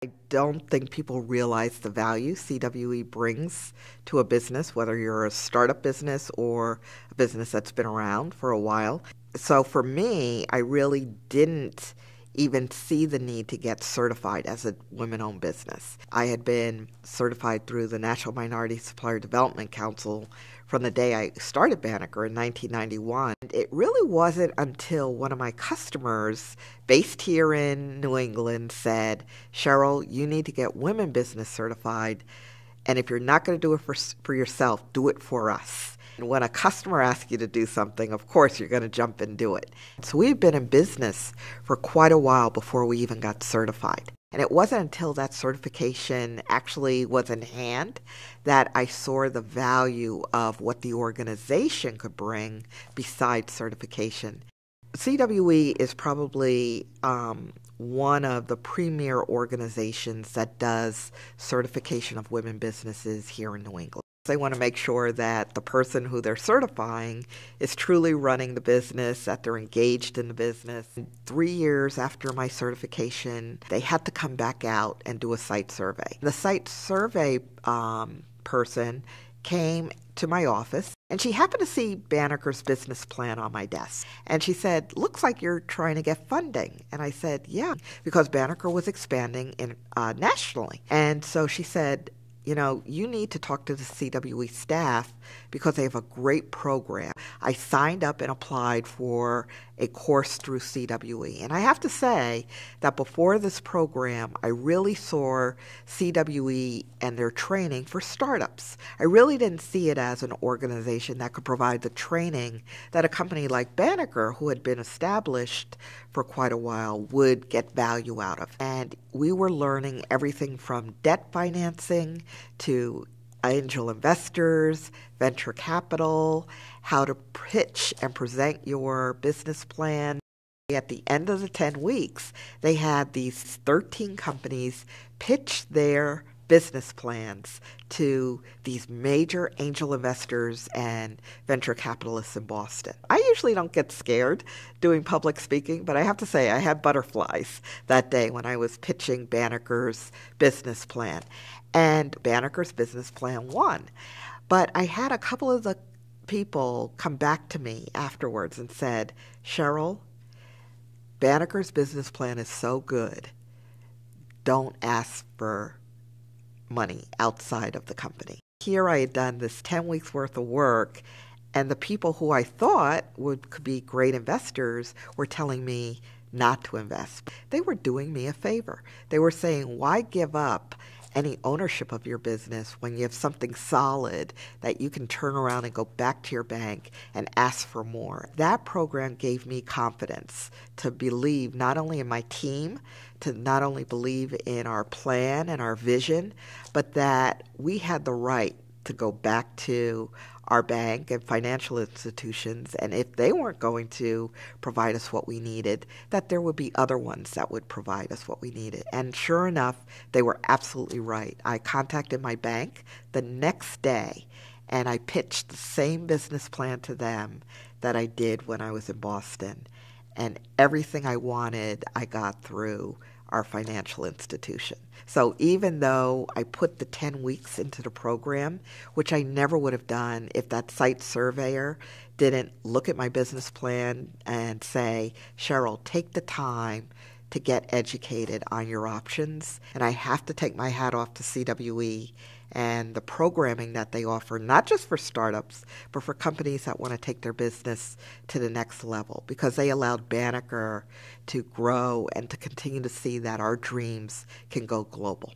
I don't think people realize the value CWE brings to a business, whether you're a startup business or a business that's been around for a while. So for me, I really didn't even see the need to get certified as a women-owned business. I had been certified through the National Minority Supplier Development Council from the day I started Banneker in 1991. It really wasn't until one of my customers based here in New England said, Cheryl, you need to get women business certified, and if you're not going to do it for yourself, do it for us. And when a customer asks you to do something, of course you're going to jump and do it. So we've been in business for quite a while before we even got certified. And it wasn't until that certification actually was in hand that I saw the value of what the organization could bring besides certification. CWE is probably one of the premier organizations that does certification of women businesses here in New England. They want to make sure that the person who they're certifying is truly running the business, that they're engaged in the business. 3 years after my certification, they had to come back out and do a site survey. The site survey person came to my office, and she happened to see Banneker's business plan on my desk. And she said, looks like you're trying to get funding. And I said, yeah, because Banneker was expanding nationally. And so she said, you know, you need to talk to the CWE staff because they have a great program. I signed up and applied for a course through CWE. And I have to say that before this program, I really saw CWE and their training for startups. I really didn't see it as an organization that could provide the training that a company like Banneker, who had been established for quite a while, would get value out of. And we were learning everything from debt financing to angel investors, venture capital, how to pitch and present your business plan. At the end of the 10 weeks, they had these 13 companies pitch their business plans to these major angel investors and venture capitalists in Boston. I usually don't get scared doing public speaking, but I have to say I had butterflies that day when I was pitching Banneker's business plan. And Banneker's business plan won. But I had a couple of the people come back to me afterwards and said, Cheryl, Banneker's business plan is so good. Don't ask for money outside of the company. Here I had done this 10 weeks worth of work, and the people who I thought could be great investors were telling me not to invest. They were doing me a favor. They were saying, why give up any ownership of your business when you have something solid that you can turn around and go back to your bank and ask for more? That program gave me confidence to believe not only in my team, to not only believe in our plan and our vision, but that we had the right to go back to our bank and financial institutions, and if they weren't going to provide us what we needed, that there would be other ones that would provide us what we needed. And sure enough, they were absolutely right. I contacted my bank the next day, and I pitched the same business plan to them that I did when I was in Boston. And everything I wanted, I got through our financial institution. So even though I put the 10 weeks into the program, which I never would have done if that site surveyor didn't look at my business plan and say, Cheryl, take the time to get educated on your options. And I have to take my hat off to CWE and the programming that they offer, not just for startups, but for companies that want to take their business to the next level, because they allowed Banneker to grow and to continue to see that our dreams can go global.